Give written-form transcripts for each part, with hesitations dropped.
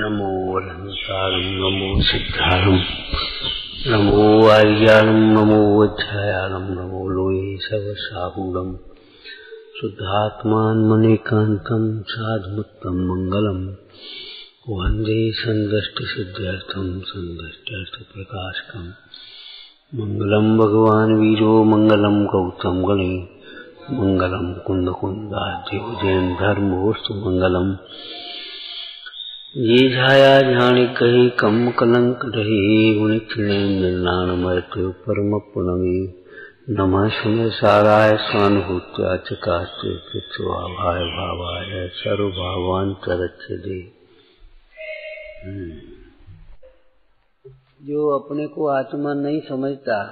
नमो अनंतारं नमो सिद्धारं नमो आर्याणं नमो वज्रायाणं नमो लोये सर्वसाहूलं शुद्धात्मान्मनेकान्तं साधुमुत्तं मङ्गलं वन्दे सन्दष्टसिद्ध्यर्थं सन्दष्ट्यर्थप्रकाशकं मङ्गलं भगवान् वीरो मङ्गलं गौतम गणे मङ्गलं कुन्दकुन्दाद्यो जैन धर्मोऽस्तु मङ्गलम् ये झाया झाणी कही कम कलंक रही गुण क्षिणे निर्नाणमयत्व परम पुनमी नमः सुने साराय स्वानुभूत्या चकास्ते कृत्वाभाय भावाय सर्वभावांतरच्छदे। जो अपने को आत्मा नहीं समझता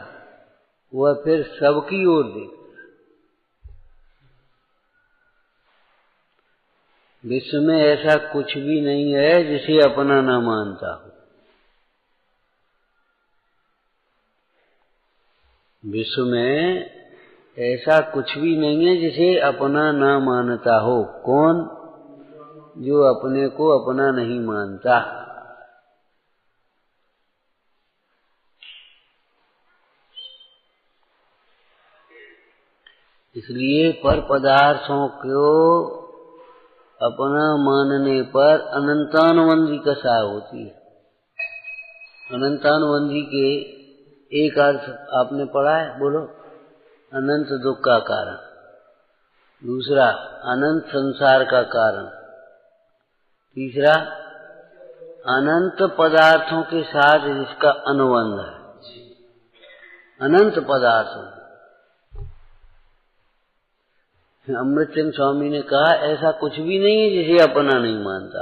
वह फिर सबकी ओर देखता। विश्व में ऐसा कुछ भी नहीं है जिसे अपना न मानता हो। विश्व में ऐसा कुछ भी नहीं है जिसे अपना न मानता हो। कौन? जो अपने को अपना नहीं मानता। इसलिए पर पदार्थों को अपना मानने पर अनंतानुबंधी दशा होती है। अनंतानुबंधी के एक अर्थ आपने पढ़ा है, बोलो। अनंत दुख का कारण, दूसरा अनंत संसार का कारण, तीसरा अनंत पदार्थों के साथ जिसका अनुबंध है। अनंत पदार्थों, अमृतचंद स्वामी ने कहा ऐसा कुछ भी नहीं है जिसे अपना नहीं मानता।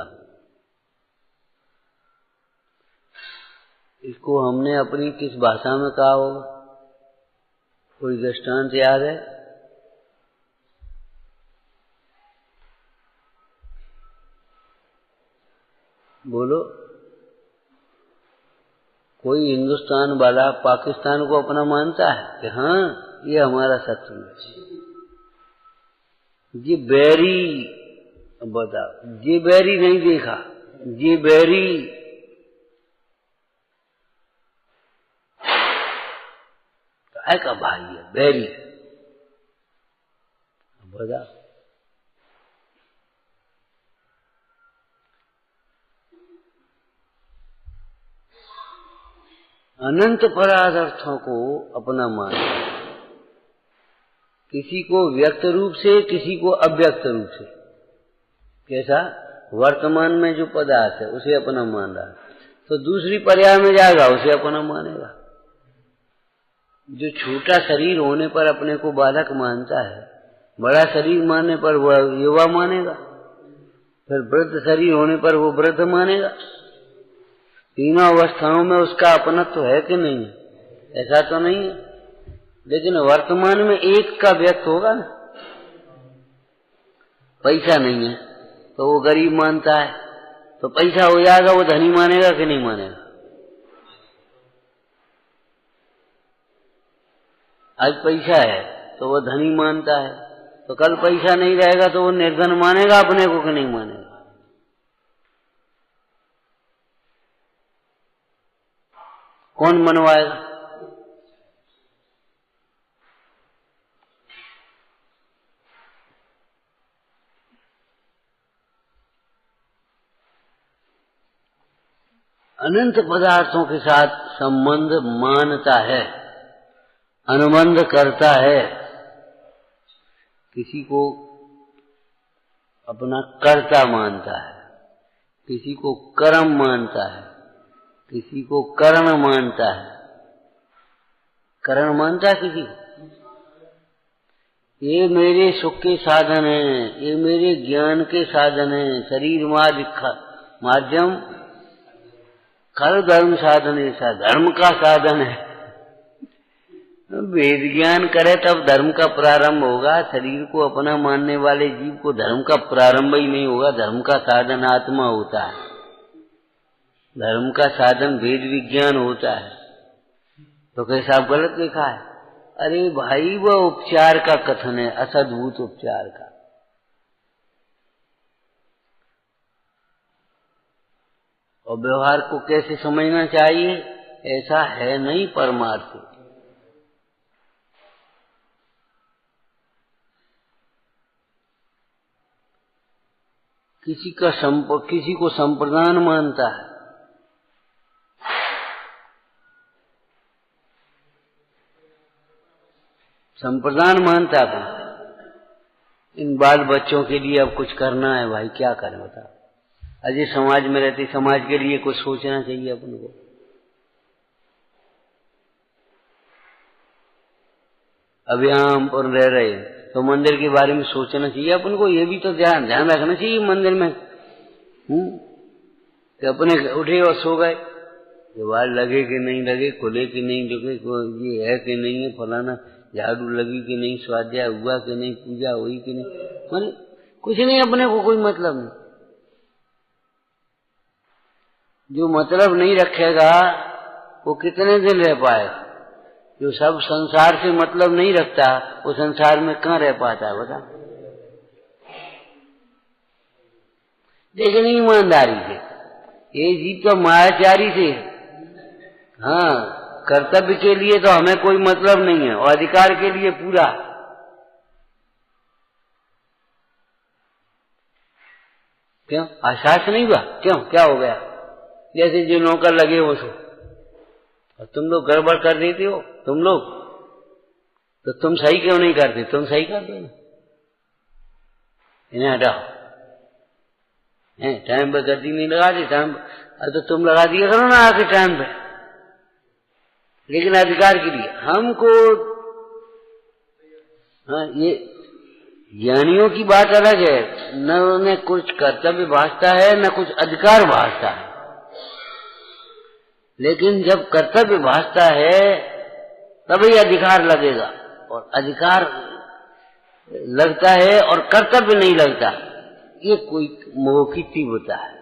इसको हमने अपनी किस भाषा में कहा होगा? कोई दृष्टांत याद है? बोलो। कोई हिंदुस्तान वाला पाकिस्तान को अपना मानता है कि हाँ ये हमारा शत्रु है। जी बैरी, बताओ, जी बैरी नहीं देखा, जी बैरी काय का भाई है बैरी, बताओ। अनंत पदार्थों को अपना मानना, किसी को व्यक्त रूप से, किसी को अव्यक्त रूप से। कैसा? वर्तमान में जो पदार्थ है उसे अपना मान रहा है, तो दूसरी पर्याय में जाएगा उसे अपना मानेगा। जो छोटा शरीर होने पर अपने को बालक मानता है, बड़ा शरीर मानने पर वह युवा मानेगा, फिर वृद्ध शरीर होने पर वो वृद्ध मानेगा। तीनों अवस्थाओं में उसका अपनत्व है कि नहीं? ऐसा तो नहीं है। लेकिन वर्तमान में एक का व्यक्त होगा ना। पैसा नहीं है तो वो गरीब मानता है, तो पैसा हो जाएगा वो धनी मानेगा कि नहीं मानेगा? आज पैसा है तो वो धनी मानता है, तो कल पैसा नहीं रहेगा तो वो निर्धन मानेगा अपने को कि नहीं मानेगा? कौन मनवाएगा? अनंत पदार्थों के साथ संबंध मानता है, अनुबंध करता है। किसी को अपना कर्ता मानता है, किसी को कर्म मानता है, किसी को करण मानता है। करण मानता है किसी को, ये मेरे सुख के साधन हैं, ये मेरे ज्ञान के साधन हैं। शरीर माध्यम खल धर्म साधन, ऐसा धर्म का साधन है। वेद ज्ञान करे तब धर्म का प्रारंभ होगा। शरीर को अपना मानने वाले जीव को धर्म का प्रारंभ ही नहीं होगा। धर्म का साधन आत्मा होता है, धर्म का साधन वेद विज्ञान होता है। तो कैसा आप गलत देखा है? अरे भाई वह उपचार का कथन है, असद्भुत उपचार का। और व्यवहार को कैसे समझना चाहिए, ऐसा है नहीं परमार्थ। किसी को संप्रदान मानता है, संप्रदान मानता है। इन बाल बच्चों के लिए अब कुछ करना है भाई, क्या करें बता। अजय समाज में रहते, समाज के लिए कुछ सोचना चाहिए अपन को। अब यहाँ हम रह रहे हैं तो मंदिर के बारे में सोचना चाहिए अपन को। ये भी तो ध्यान रखना चाहिए मंदिर में। कि अपने उठे और सो गए, दीवार लगे कि नहीं लगे, खुले कि नहीं लगे, ये है कि नहीं है, फलाना झाड़ू लगी कि नहीं, स्वाध्याय हुआ कि नहीं, पूजा हुई कि नहीं, मतलब कुछ नहीं, अपने को कोई मतलब नहीं। जो मतलब नहीं रखेगा वो कितने दिन रह पाएगा। जो सब संसार से मतलब नहीं रखता वो संसार में कहाँ रह पाता है बता। लेकिन ईमानदारी से, ये जीव तो मायाचारी से। हाँ, कर्तव्य के लिए तो हमें कोई मतलब नहीं है, और अधिकार के लिए पूरा। क्यों आशास नहीं हुआ? क्यों, क्या हो गया? जैसे जो नौकर लगे हो सो, और तुम लोग गड़बड़ कर देते हो, तुम लोग तो तुम सही क्यों नहीं करते? तुम सही कर दो, इन्हें हटाओ। टाइम पर गद्दी नहीं लगाते, टाइम तो तुम लगा दिया करो ना आके टाइम पे। लेकिन अधिकार के लिए हमको, हाँ, ये ज्ञानियों की बात अलग है, न उन्हें कुछ कर्तव्य भासता है न कुछ अधिकार भासता है। लेकिन जब कर्तव्य भासता है तभी अधिकार लगेगा, और अधिकार लगता है और कर्तव्य नहीं लगता, ये कोई मोह की तीव्रता है।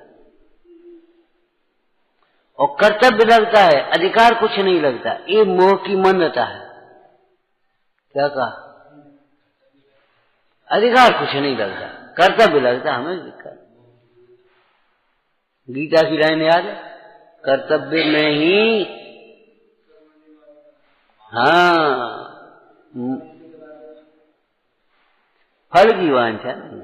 और कर्तव्य लगता है, अधिकार कुछ नहीं लगता, ये मोह की मंदता है। क्या कहा? अधिकार कुछ नहीं लगता, कर्तव्य लगता हमें। गीता की लाइन याद है, कर्तव्य में ही हाँ फल की वांछा नहीं।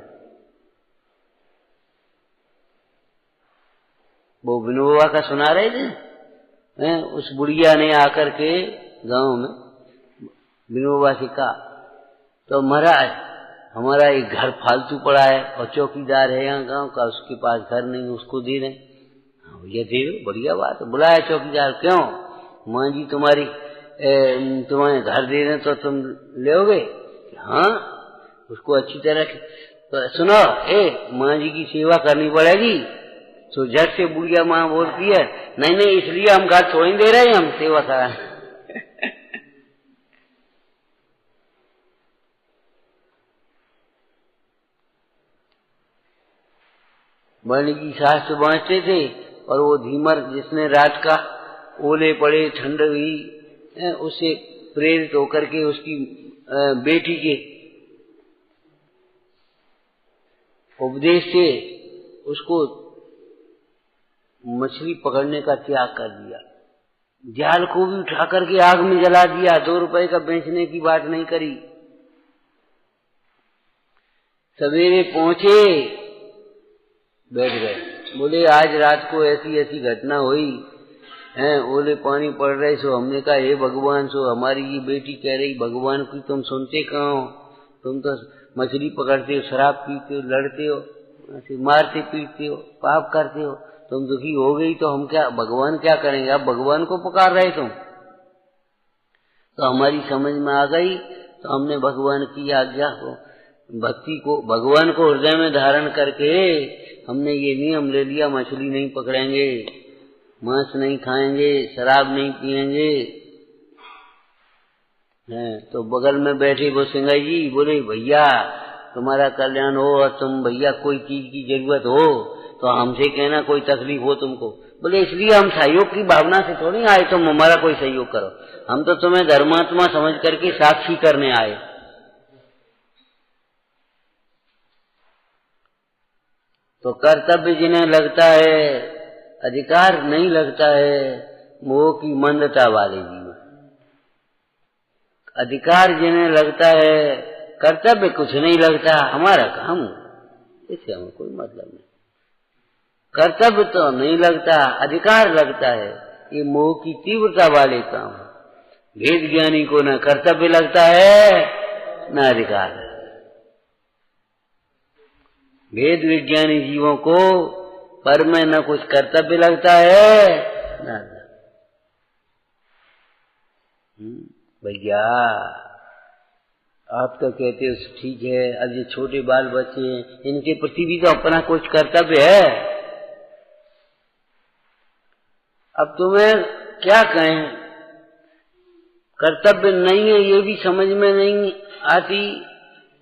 वो विनोबा का सुना रहे थे, उस बुढ़िया ने आकर के गांव में विनोबा से कहा, तो महाराज हमारा एक घर फालतू पड़ा है और चौकीदार है यहाँ गांव का, उसके पास घर नहीं, उसको दे रहे। ये दे दो, बढ़िया बात है। बुलाया चौकीदार, क्यों माँ जी तुम्हारे घर दे रहे तो तुम लोगे? हाँ, उसको अच्छी तरह तो सुनो, माँ जी की सेवा करनी पड़ेगी। तो झट से बुढ़िया माँ बोलती है, नहीं नहीं, इसलिए हम घर थोड़ी दे रहे हैं, हम सेवा करा। वर्ण की शास्त्र बांटते थे, और वो धीमर जिसने रात का ओले पड़े, ठंड हुई, उससे प्रेरित होकर के उसकी बेटी के उपदेश से उसको मछली पकड़ने का त्याग कर दिया। जाल को भी उठा करके आग में जला दिया, 2 रुपए का बेचने की बात नहीं करी। सवेरे पहुंचे, बैठ गए, बोले आज रात को ऐसी ऐसी घटना हुई है, ओले पानी पड़ रहे। सो हमने कहा, हे भगवान, सो हमारी ये बेटी कह रही, भगवान की तुम सुनते कहाँ हो? तुम तो मछली पकड़ते हो, शराब पीते हो, लड़ते हो, मारते पीटते हो, पाप करते हो। तुम दुखी हो गई तो हम क्या, भगवान क्या करेंगे? आप भगवान को पुकार रहे तुम। तो हमारी समझ में आ गई, तो हमने भगवान की आज्ञा को, भक्ति को, भगवान को हृदय में धारण करके हमने ये नियम ले लिया, मछली नहीं पकड़ेंगे, मांस नहीं खाएंगे, शराब नहीं पिएंगे। तो बगल में बैठे वो सिंगाई जी बोले, भैया तुम्हारा कल्याण हो, और तुम भैया कोई चीज की जरूरत हो तो हमसे कहना, कोई तकलीफ हो तुमको। बोले इसलिए हम सहयोग की भावना से थोड़ी आए, तुम हमारा कोई सहयोग करो, हम तो तुम्हें धर्मात्मा समझ करके साक्षी करने आए। तो कर्तव्य जिन्हें लगता है अधिकार नहीं लगता है मोह की मंदता वाले जीवन। अधिकार जिन्हें लगता है, कर्तव्य कुछ नहीं लगता, हमारा काम, इससे हमें कोई मतलब नहीं। कर्तव्य तो नहीं लगता, अधिकार लगता है, ये मोह की तीव्रता वाले काम। वेद ज्ञानी को न कर्तव्य लगता है न अधिकार। वेद विज्ञानी जीवों को पर में न कुछ कर्तव्य लगता है न। भैया आप तो कहते हो ठीक है, अब ये छोटे बाल बच्चे हैं, इनके प्रति भी तो अपना कुछ कर्तव्य है। अब तुम्हें क्या कहें, कर्तव्य नहीं है ये भी समझ में नहीं आती,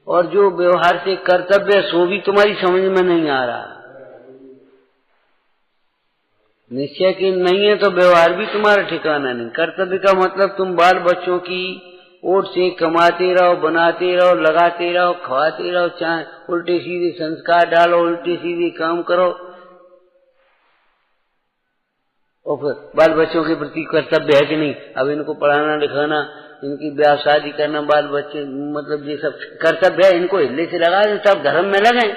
और जो व्यवहार से कर्तव्य है सो भी तुम्हारी समझ में नहीं आ रहा। निश्चय की नहीं है तो व्यवहार भी तुम्हारा ठिकाना नहीं। कर्तव्य का मतलब तुम बाल बच्चों की ओट से कमाते रहो, बनाते रहो, लगाते रहो, खवाते रहो, चाहे उल्टे सीधे संस्कार डालो, उल्टे सीधे काम करो, और फिर बाल बच्चों के प्रति कर्तव्य है कि नहीं। अब इनको पढ़ाना लिखाना, इनकी ब्याह शादी करना, बाल बच्चे मतलब ये सब कर्तव्य है, इनको हिले से लगा दें सब धर्म में लगे।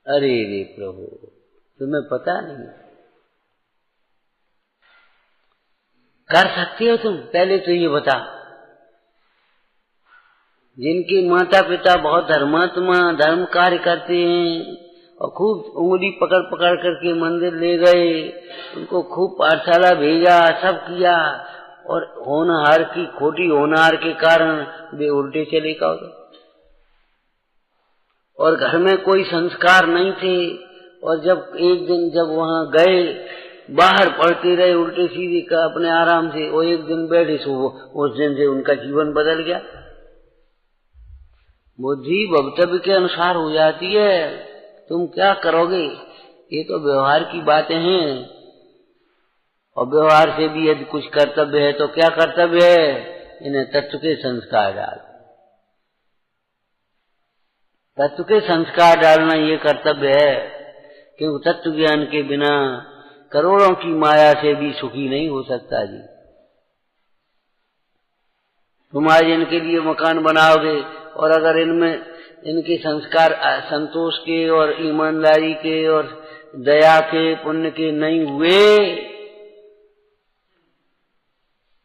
अरे रे प्रभु, तुम्हें पता नहीं, कर सकते हो तुम? पहले तो ये बता, जिनके माता पिता बहुत धर्मात्मा धर्म कार्य करते हैं और खूब उंगली पकड़ पकड़ करके मंदिर ले गए, उनको खूब पाठशाला भेजा, सब किया, और होनहार की खोटी होनहार के कारण वे उल्टे चले गए, और घर में कोई संस्कार नहीं थे, और जब एक दिन जब वहां गए, बाहर पढ़ते रहे उल्टे सीधे का अपने आराम से, और एक दिन बैठे सो उस दिन से उनका जीवन बदल गया। बुद्धि भवितव्य के अनुसार हो जाती है, तुम क्या करोगे? ये तो व्यवहार की बातें हैं, और व्यवहार से भी यदि कुछ कर्तव्य है तो क्या कर्तव्य है? इन्हें तत्व के संस्कार डाल, तत्व के संस्कार डालना ये कर्तव्य है, क्योंकि तत्व ज्ञान के बिना करोड़ों की माया से भी सुखी नहीं हो सकता जी। तुम आज इनके लिए मकान बनाओगे, और अगर इनमें इनके संस्कार संतोष के और ईमानदारी के और दया के पुण्य के नहीं हुए,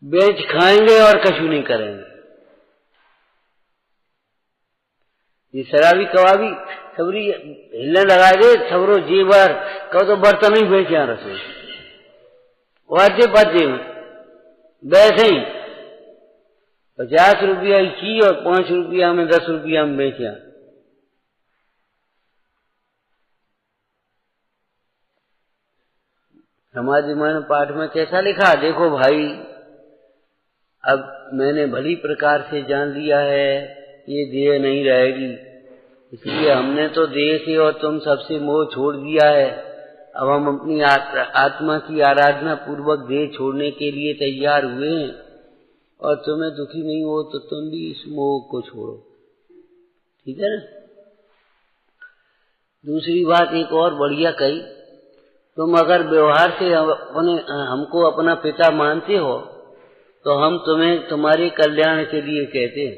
बेच खाएंगे और कछु नहीं करेंगे। ये शराबी कबाबी सबरी हिलने लगा दे, सबरो जेवर कहो तो बर्तन ही बेच यहाँ रसोई वाजे बाजे में वैसे ही 50 रुपया की और 5 रुपया में 10 रुपया में बेचा। समाधि मान पाठ में कैसा लिखा, देखो भाई, अब मैंने भली प्रकार से जान लिया है ये देह नहीं रहेगी, इसलिए हमने तो देह से और तुम सबसे मोह छोड़ दिया है। अब हम अपनी आत्मा की आराधना पूर्वक देह छोड़ने के लिए तैयार हुए हैं, और तुम्हें दुखी नहीं हो तो तुम भी इस मोह को छोड़ो, ठीक है ना। दूसरी बात एक और बढ़िया कही, तुम अगर व्यवहार से हमको अपना पिता मानते हो तो हम तुम्हें तुम्हारे कल्याण के लिए कहते हैं,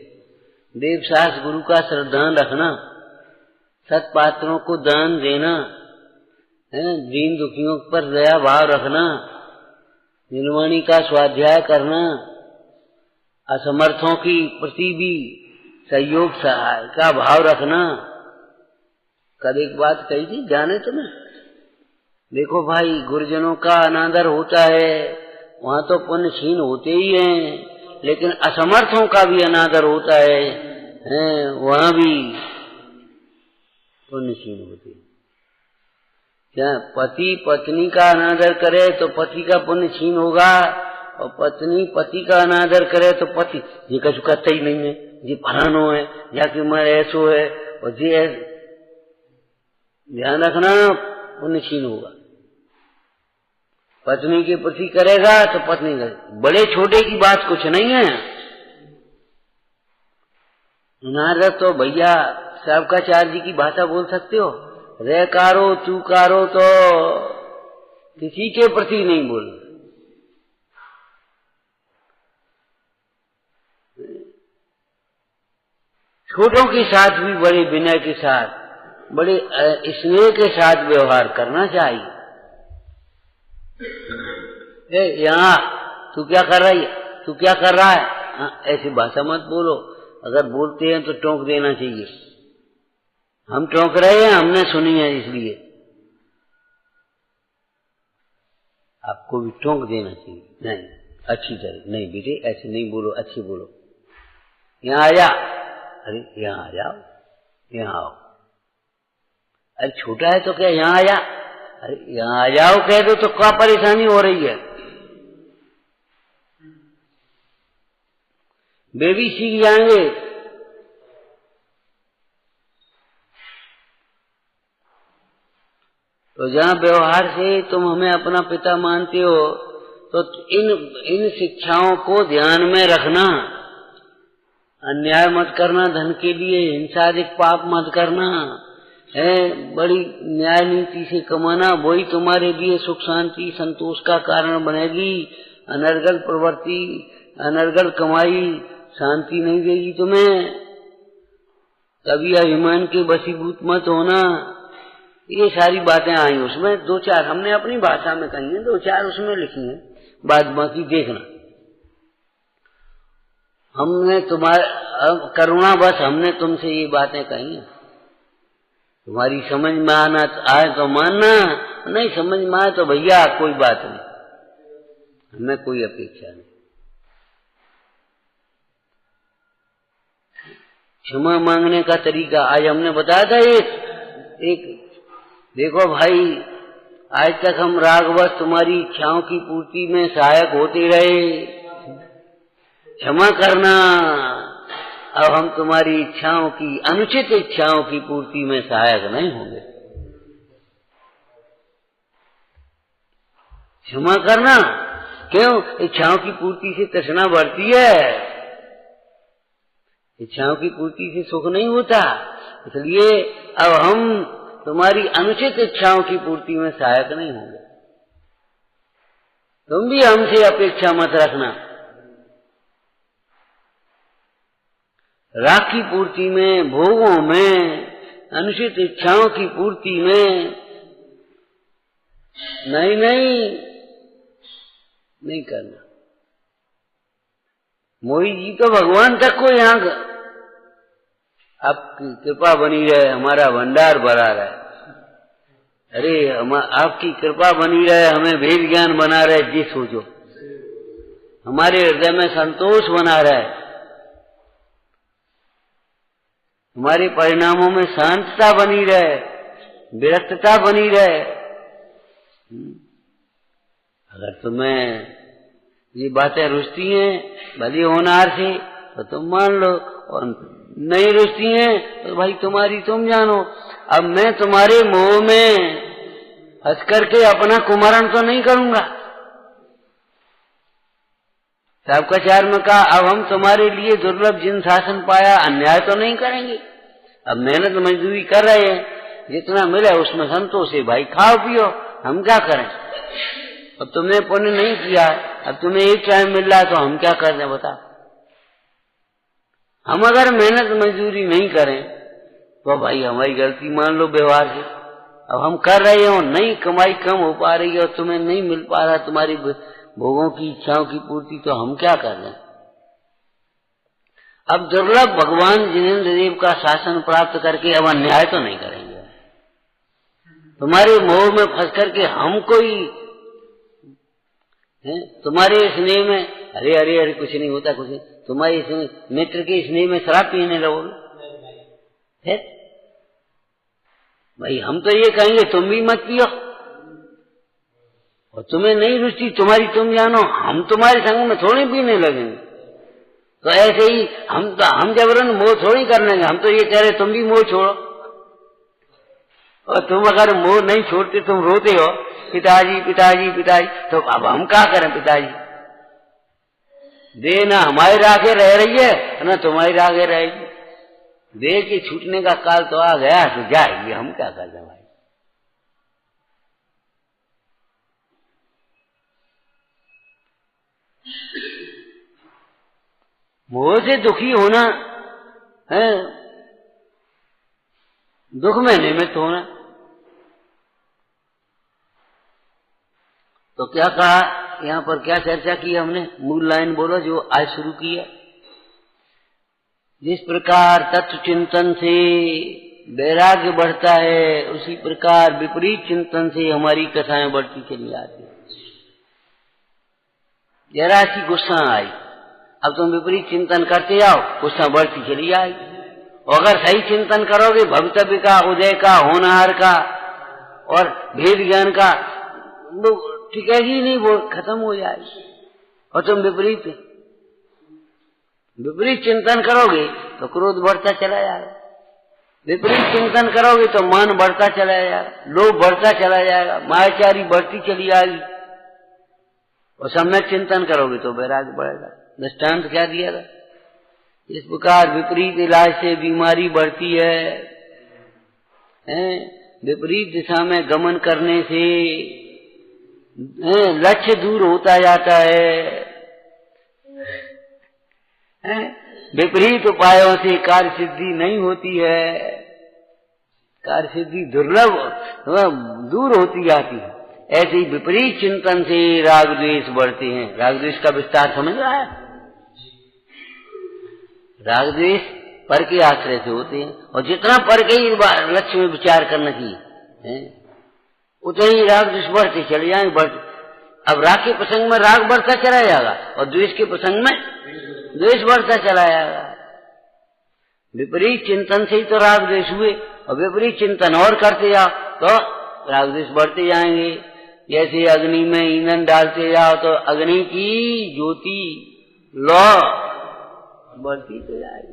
देवशास्त्र गुरु का श्रद्धान रखना, सत्पात्रों को दान देना, है दीन दुखियों पर दया भाव रखना, निर्वाणी का स्वाध्याय करना, असमर्थों की प्रति भी सहयोग सहाय का भाव रखना। कल एक बात कही थी, जाने तुम्हें? देखो भाई, गुरुजनों का अनादर होता है वहां तो पुण्य क्षीण होते ही हैं, लेकिन असमर्थों का भी अनादर होता है, वहां भी पुण्य क्षीण होते हैं। क्या पति पत्नी का अनादर करे तो पति का पुण्य क्षीण होगा, और पत्नी पति का अनादर करे तो पति ये कछु करता ही नहीं है, ये फलानो है या कि मैं ऐसो है, और ये ध्यान रखना पुण्य क्षीण होगा। पत्नी के प्रति करेगा तो पत्नी का, बड़े छोटे की बात कुछ नहीं है। नारद तो भैया सबका चार जी की भाषा बोल सकते हो, रे कारो तू कारो तो किसी के प्रति नहीं बोलना। छोटों के साथ भी बड़े विनय के साथ, बड़े स्नेह के साथ व्यवहार करना चाहिए। यहाँ तू क्या कर रही है, तू क्या कर रहा है, ऐसी भाषा मत बोलो। अगर बोलते हैं तो टोक देना चाहिए। हम टोक रहे हैं, हमने सुनी है, इसलिए आपको भी टोक देना चाहिए। नहीं, अच्छी तरह नहीं बेटे, ऐसे नहीं बोलो, अच्छी बोलो। यहाँ आ जा, अरे यहाँ आ जाओ, यहाँ आओ। अरे छोटा है तो क्या यहाँ आ जा, अरे यहाँ आ जाओ कह दो तो क्या परेशानी हो रही है। बेबी सीख जाएंगे। तो जहाँ व्यवहार से तुम हमें अपना पिता मानते हो, तो इन शिक्षाओं को ध्यान में रखना। अन्याय मत करना, धन के लिए हिंसादिक पाप मत करना है, बड़ी न्याय नीति से कमाना, वही तुम्हारे लिए सुख शांति संतोष का कारण बनेगी। अनर्गल प्रवृत्ति, अनर्गल कमाई शांति नहीं देगी तुम्हें। कभी अभिमान के वशीभूत मत होना। ये सारी बातें आई उसमें, दो चार हमने अपनी भाषा में कही है, दो चार उसमें लिखी है, बाद बाकी देखना। हमने तुम्हारा करुणा बस हमने तुमसे ये बातें कही हैं। तुम्हारी समझ में आना आए तो मानना, नहीं समझ में आए तो भैया कोई बात नहीं, हमें कोई अपेक्षा नहीं। क्षमा मांगने का तरीका आज हमने बताया था। एक देखो भाई, आज तक हम रागवश तुम्हारी इच्छाओं की पूर्ति में सहायक होते रहे, क्षमा करना। अब हम तुम्हारी इच्छाओं की, अनुचित इच्छाओं की पूर्ति में सहायक नहीं होंगे। क्षमा करना। क्यों? इच्छाओं की पूर्ति से तृष्णा बढ़ती है, इच्छाओं की पूर्ति से सुख नहीं होता। इसलिए अब हम तुम्हारी अनुचित इच्छाओं की पूर्ति में सहायक नहीं होंगे। तुम भी हमसे अपेक्षा मत रखना। राग की पूर्ति में, भोगों में, अनुचित इच्छाओं की पूर्ति में नहीं करना। मोही जी तो भगवान तक को यहाँ आपकी कृपा बनी रहे, हमारा भंडार भरा रहे। अरे आपकी कृपा बनी रहे, हमें भेद ज्ञान बना रहे, जी सोचो, हमारे हृदय में संतोष बना रहे, हमारे परिणामों में शांतता बनी रहे, विरक्तता बनी रहे। अगर तुम्हें ये बातें रुचती हैं भली होनहार से तो तुम मान लो, और नहीं रुचती हैं तो भाई तुम्हारी तुम जानो। अब मैं तुम्हारे मोह में हंस करके अपना कुमरण तो नहीं करूंगा। सबका में कहा, अब हम तुम्हारे लिए दुर्लभ जिन शासन पाया अन्याय तो नहीं करेंगे। अब मेहनत मजदूरी कर रहे हैं, जितना मिले उसमें संतोष है, भाई खाओ पियो, हम क्या करें। अब तुमने पुण्य नहीं किया, अब तुम्हें एक टाइम मिल रहा है तो हम क्या कर दें बताओ। हम अगर मेहनत मजदूरी नहीं करें तो भाई हमारी गलती मान लो व्यवहार से। अब हम कर रहे हो, नहीं कमाई कम हो पा रही है और तुम्हें नहीं मिल पा रहा तुम्हारी भोगों की इच्छाओं की पूर्ति, तो हम क्या कर रहे हैं। अब दुर्लभ भगवान जिनेन्द्र देव का शासन प्राप्त करके अब अन्याय तो नहीं करेंगे। तुम्हारे मोह में फंस करके हम कोई तुम्हारे स्नेह में, अरे अरे अरे कुछ नहीं होता, कुछ नहीं, तुम्हारे मित्र के स्नेह में शराब पीने लगोगे। है भाई, हम तो ये कहेंगे तुम भी मत पियो, और तुम्हें नहीं रुचि तुम्हारी तुम जानो, हम तुम्हारे संग में थोड़ी पीने लगेंगे। तो ऐसे ही हम जबरन मोह थोड़ी कर लेंगे। हम तो ये कह रहे तुम भी मोह छोड़ो, और तुम अगर मोह नहीं छोड़ते, तुम रोते हो पिताजी पिताजी पिताजी, तो अब हम क्या करें। पिताजी दे ना हमारे रागे रह रही है ना तुम्हारी रागे रहेगी, दे के छूटने का काल तो आ गया, तो जाएगी, हम क्या कर दें भाई। मोह से दुखी होना है, दुख में निमित्त होना। तो क्या कहा यहाँ पर, क्या चर्चा की हमने, मूल लाइन बोलो जो आज शुरू की है। जिस प्रकार तत्व चिंतन से वैराग्य बढ़ता है, उसी प्रकार विपरीत चिंतन से हमारी कथाएं बढ़ती चली आती है। जरा सी गुस्सा आई, अब तुम विपरीत चिंतन करते जाओ, गुस्सा बढ़ती चली आएगी। और अगर सही चिंतन करोगे भवितव्य का, उदय का, होनहार का और भेद ज्ञान का, वो टिकेगी नहीं, वो खत्म हो जाएगी। और तुम विपरीत चिंतन करोगे तो क्रोध बढ़ता चला जाएगा, विपरीत चिंतन करोगे तो मान बढ़ता चला जाएगा, लोभ बढ़ता चला जाएगा, मायाचारी बढ़ती चली आएगी। और सम्यक चिंतन करोगे तो वैराग्य बढ़ेगा। दृष्टांत क्या दिया था, इस प्रकार विपरीत इलाज से बीमारी बढ़ती है, विपरीत दिशा में गमन करने से लक्ष्य दूर होता जाता है, विपरीत उपायों से कार्य सिद्धि नहीं होती है, कार्य सिद्धि दुर्लभ दूर होती जाती है। ऐसे ही विपरीत चिंतन से राग द्वेष बढ़ते हैं। राग द्वेष का विस्तार समझ रहा है? राग द्वेष पर के आश्रय से होते हैं, और जितना पर के ही लक्ष्य में विचार करना चाहिए उतना ही राग द्वेष बढ़ते चले जाएंगे। अब राग के प्रसंग में राग बढ़ता चला जाएगा और द्वेष के प्रसंग में द्वेष बढ़ता चला जाएगा। विपरीत चिंतन से ही तो राग द्वेष हुए, और विपरीत चिंतन और करते जाओ तो राग द्वेष बढ़ते जाएंगे। जैसे अग्नि में ईंधन डालते जाओ तो अग्नि की ज्योति लौ बढ़ती तो जाएगी।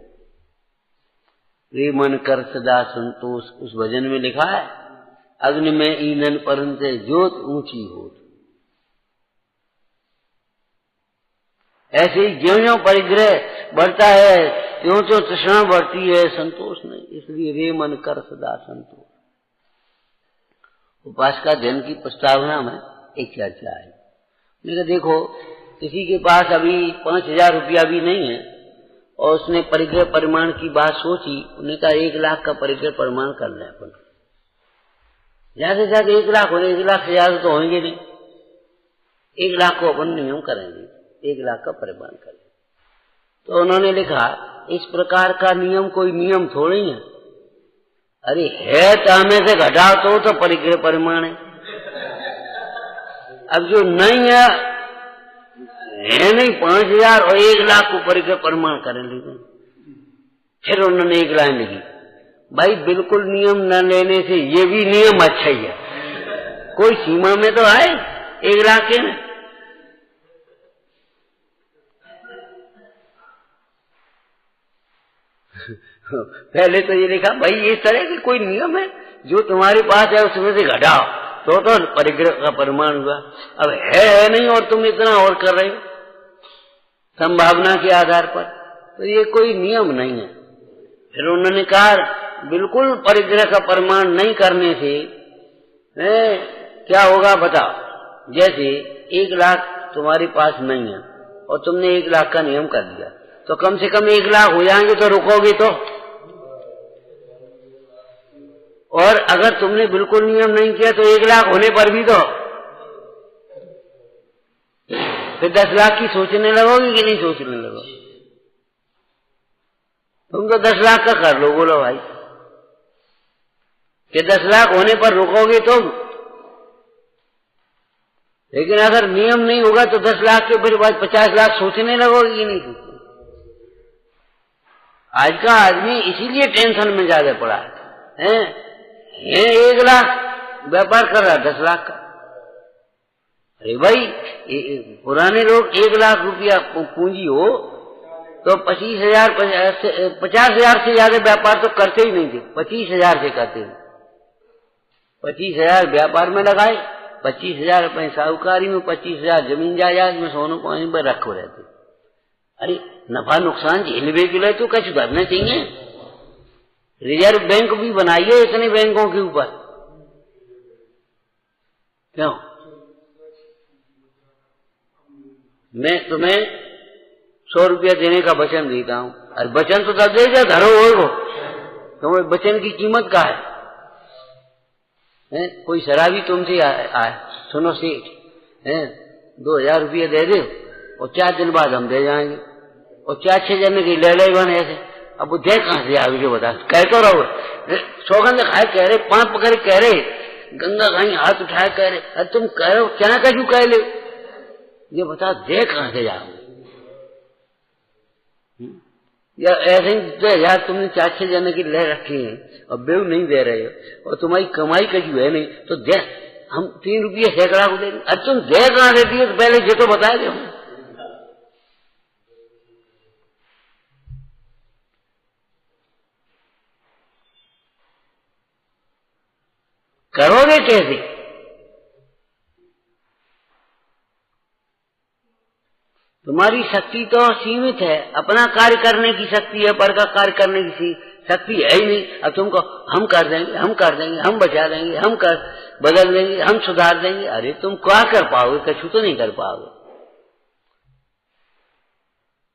रे मन कर सदा संतोष, उस भजन में लिखा है, अग्नि में ईंधन परंते ज्योत ऊंची हो। ऐसे ही ज्यों ज्यों परिग्रह बढ़ता है त्यों त्यों तृष्णा बढ़ती है, संतोष नहीं। इसलिए रे मन कर सदा संतोष। उपासका जन की प्रस्तावना में एक चर्चा है। मैंने देखो, किसी के पास अभी 5,000 रुपया भी नहीं है और उसने परिग्रह परिमाण की बात सोची, उन्हें कहा 1 लाख का परिग्रह परिमाण कर लें अपन। ज्यादा से ज्यादा 1 लाख होने, 1 लाख से ज्यादा तो होंगे नहीं, 1 लाख को अपन नियम करेंगे, 1 लाख का परिमाण करें। तो उन्होंने लिखा, इस प्रकार का नियम कोई नियम थोड़ी है। अरे है तो हमें से घटाओ तो परिग्रह परिमाण है। अब जो नहीं है नहीं 5,000 और 1 लाख को परिग्रह परिमाण करें। लेकिन फिर उन्होंने एक लाइन लिखी, भाई बिल्कुल नियम न लेने से ये भी नियम अच्छा ही है, कोई सीमा में तो आए 1 लाख के ना। पहले तो ये लिखा, भाई इस तरह की कोई नियम है, जो तुम्हारे पास है उसमें से घटाओ तो परिग्रह का परिमाण हुआ। अब है नहीं और तुम इतना और कर रहे हो संभावना के आधार पर, तो ये कोई नियम नहीं है। फिर उन्होंने कहा, बिल्कुल परिग्रह का परिमाण नहीं करने से क्या होगा बताओ। जैसे 1 लाख तुम्हारे पास नहीं है और तुमने 1 लाख का नियम कर दिया, तो कम से कम 1 लाख हो जाएंगे तो रुकोगे तो। और अगर तुमने बिल्कुल नियम नहीं किया तो 1 लाख होने पर भी तो फिर 10 लाख की सोचने लगोगे कि नहीं सोचने लगोगे? तुम तो 10 लाख का कर लो, बोलो भाई कि 10 लाख होने पर रुकोगे तो। लेकिन अगर नियम नहीं होगा तो 10 लाख के फिर बाद 50 लाख सोचने लगोगे कि नहीं सोचोगे? आज का आदमी इसीलिए टेंशन में ज्यादा पड़ा है। ये 1 लाख व्यापार कर रहा 10 लाख का। अरे भाई पुराने लोग 1 लाख रुपया पूंजी हो तो 25,000 50,000 से ज्यादा व्यापार तो करते ही नहीं थे, 25,000 से करते थे। 25,000 व्यापार में लगाए, 25,000 रुपये साहूकारी में, 25,000 जमीन जायदाद में, सोनू पानी पर रखो रहते। अरे नफा नुकसान झेलने के लिए तो क्या सुधारना चाहिए। रिजर्व बैंक भी बनाइए इतने बैंकों के ऊपर, क्यों? मैं तुम्हें 100 रुपया देने का वचन देता हूं। अरे वचन तो तब दे जा धरो हो तो वचन की कीमत क्या है? कोई शराबी तुमसे आए, सुनो सेठ, 2000 रुपया दे दे और 4 दिन बाद हम दे जाएंगे, और 4-6 जन की ले बन ऐसे। अब वो दे कहां से आगे बता, कह तो रहो सौगंध खाए कह रहे, 5 पकड़े कह रहे, गंगा कहीं हाथ उठाए कह रहे, अरे तुम कह रहे हो क्या का क्यों कह ले, ये बता दे कहां से जाओ? या ऐसे ही यार तुमने 4-6 जन की ले रखी है और बेव नहीं दे रहे हो और तुम्हारी कमाई का क्यों है नहीं, तो दे, हम 3 रुपये सैकड़ा को देंगे। अरे तुम दे कहां देती हो, तो पहले ये तो बता दे। करोगे कैसे? तुम्हारी शक्ति तो सीमित है, अपना कार्य करने की शक्ति है, पर का कार्य करने की शक्ति है ही नहीं। अब तुमको हम कर देंगे, हम कर देंगे, हम बचा देंगे, हम कर बदल देंगे, हम सुधार देंगे। अरे तुम क्या कर पाओगे? कछु तो नहीं कर पाओगे।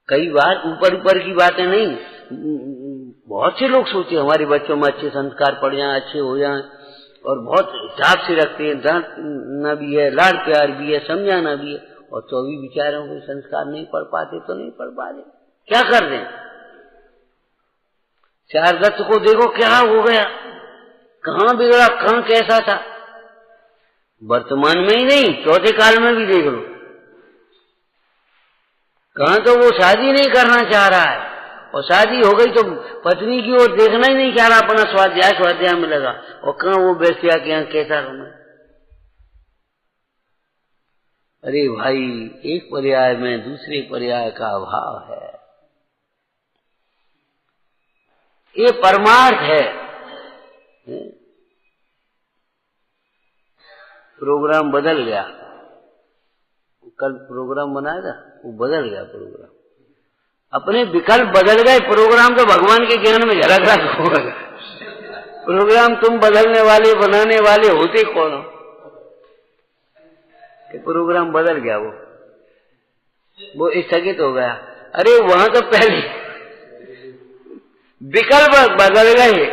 कई बार ऊपर की बातें नहीं, बहुत से लोग सोचते हमारे बच्चों में अच्छे संस्कार पड़ जाएं, अच्छे हो जाएं, और बहुत हिसाब से रखते हैं, डांटना भी है, लाड प्यार भी है, समझाना भी है, और तो भी बेचारों को संस्कार नहीं पढ़ पाते तो नहीं पढ़ पाते, क्या कर दें? शारदत्त को देखो क्या हो गया, कहां बिगड़ा, कहां कैसा था, वर्तमान में ही नहीं चौथे काल में भी देख लो, कहां तो वो शादी नहीं करना चाह रहा है, और शादी हो गई तो पत्नी की ओर देखना ही नहीं चाह रहा, अपना स्वाध्याय में लगा, और कहां वो बेस्या के यहाँ कैसा रहना। अरे भाई, एक पर्याय में दूसरे पर्याय का अभाव है, ये परमार्थ है। प्रोग्राम बदल गया, कल प्रोग्राम बनाया था, वो बदल गया प्रोग्राम, अपने विकल्प बदल गए, प्रोग्राम तो भगवान के ज्ञान में झलक रहा होगा। प्रोग्राम तुम बदलने वाले बनाने वाले होते कौन हो कि प्रोग्राम बदल गया, वो स्थगित हो गया। अरे वहां तो पहले विकल्प बदल गए,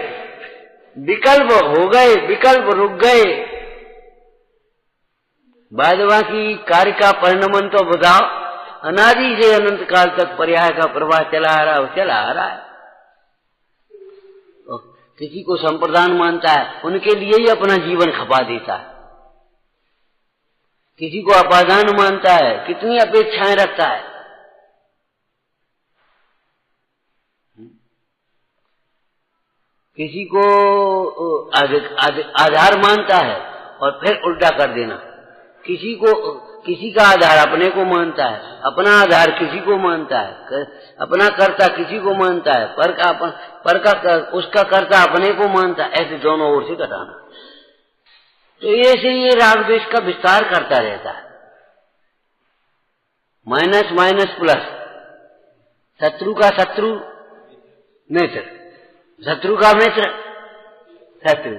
विकल्प हो गए, विकल्प रुक गए, बाद बाकी कार्य का परिणमन तो बताओ, अनादि से अनंत काल तक पर्याय का प्रवाह चला आ रहा है, चला आ रहा है। तो किसी को संप्रदान मानता है, उनके लिए ही अपना जीवन खपा देता है, किसी को अपादान मानता है, कितनी अपेक्षाएं रखता है, किसी को आधार मानता है और फिर उल्टा कर देना, किसी का आधार अपने को मानता है, अपना आधार किसी को मानता है, अपना कर्ता किसी को मानता है, उसका कर्ता अपने को मानता है, ऐसे दोनों ओर से घटाना। तो ऐसे ये राग द्वेष का विस्तार करता रहता है, माइनस माइनस प्लस, शत्रु का शत्रु मित्र, शत्रु का मित्र शत्रु,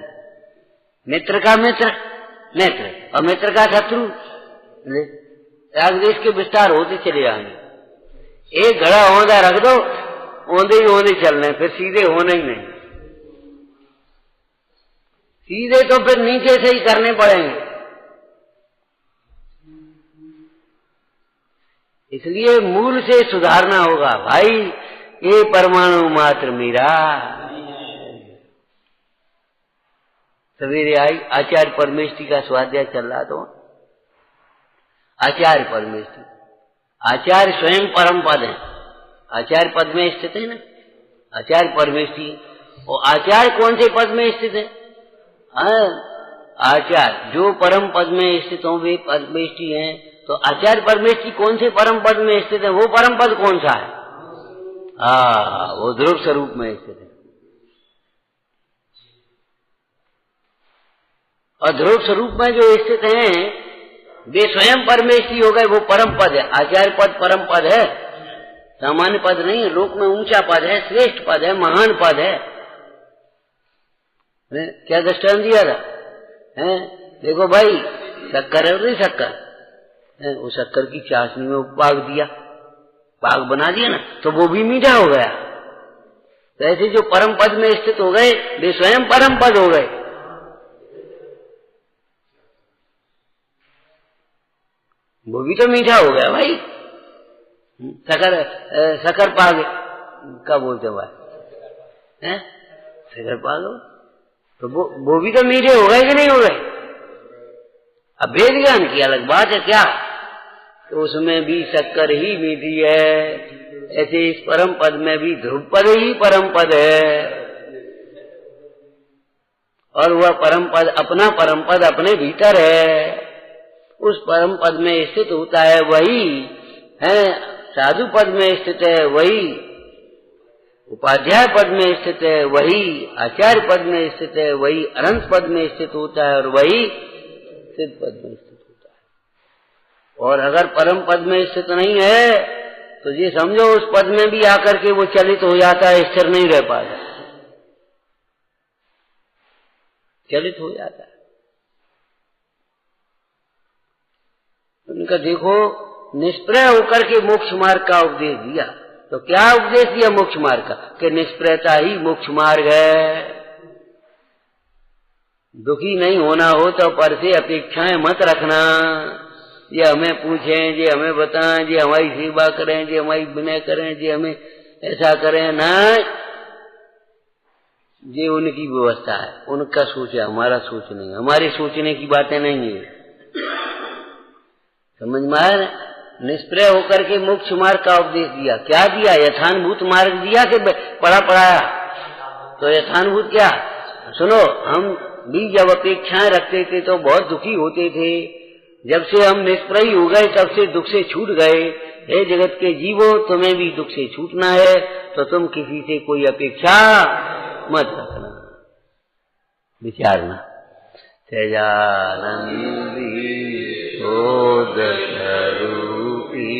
मित्र का मित्र मित्र, और मित्र का शत्रु। राग द्वेष के विस्तार होते चले जाएंगे। एक घड़ा औंधा रख दो, औंधे ही औंधे चलने, फिर सीधे होने ही नहीं, सीधे तो फिर नीचे से ही करने पड़ेंगे। इसलिए मूल से सुधारना होगा भाई। ये परमाणु मात्र मेरा। सवेरे आई, आचार्य परमेष्ठी का स्वाध्याय चल रहा, तो आचार्य परमेष्ठी, आचार्य स्वयं परम पद है, आचार्य पद में स्थित है ना, आचार्य परमेष्ठी। और आचार्य कौन से पद में स्थित है? आचार्य जो परम पद में स्थित हो वे परमेष्ठी हैं। तो आचार्य परमेष्ठी कौन से परम पद में स्थित है? वो परम पद कौन सा है? वो ध्रुव स्वरूप में स्थित है। और ध्रुव स्वरूप में जो स्थित हैं वे स्वयं परमेष्ठी हो गए, वो परम पद है। आचार्य पद परम पद है, सामान्य पद नहीं है, लोक में ऊंचा पद है, श्रेष्ठ पद है, महान पद है। क्या दृष्टांत दिया था? देखो भाई, शक्कर है नहीं शक्कर, वो शक्कर की चाशनी में पाग दिया, पाक बना दिया ना, तो वो भी मीठा हो गया। तो ऐसे जो परम पद में स्थित हो गए वे स्वयं परम पद हो गए। वो भी तो मीठा हो गया भाई। शकर पाग क्या बोलते भाई, हैं? शकर पाग हो तो वो भी तो मीठे हो गए कि नहीं हो गए? अब वेद ज्ञान की अलग बात है क्या, तो उसमें भी शक्कर ही मीठी है, ऐसे इस परम पद में भी ध्रुव पद ही परम पद है। और वह परम पद अपने भीतर है। उस परम पद में स्थित होता है वही है, साधु पद में स्थित है वही, उपाध्याय पद में स्थित है वही, आचार्य पद में स्थित है वही, अनंत पद में स्थित होता है और वही सिद्ध पद में स्थित होता है। और अगर परम पद में स्थित नहीं है तो ये समझो उस पद में भी आकर के वो चलित हो जाता है, स्थिर नहीं रह पाता, चलित हो जाता है। उनका देखो निष्प्रय होकर के मोक्ष मार्ग का उपदेश दिया, तो क्या उपदेश दिया मोक्ष मार्ग का, कि निष्प्रयता ही मोक्ष मार्ग है। दुखी नहीं होना हो तो पर से अपेक्षाएं मत रखना, ये हमें पूछें, ये हमें बताएं, ये हमारी सेवा करें, ये हमारी विनय करें, ये हमें ऐसा करें ना, ये उनकी व्यवस्था है, उनका सोच है, हमारा सोच नहीं, हमारे सोचने की बातें नहीं है। समझ में आया? निष्प्रय होकर के मोक्ष मार्ग का उपदेश दिया। क्या दिया? यथानुभूत मार्ग दिया कि पढ़ाया? तो यथानुभूत क्या? सुनो, हम भी जब अपेक्षाएं रखते थे तो बहुत दुखी होते थे, जब से हम निष्प्रय हो गए तब से दुख से छूट गए। हे जगत के जीवो, तुम्हें भी दुख से छूटना है तो तुम किसी से कोई अपेक्षा मत रखना, विचारना। तेजानंदी शोध स्वरूपी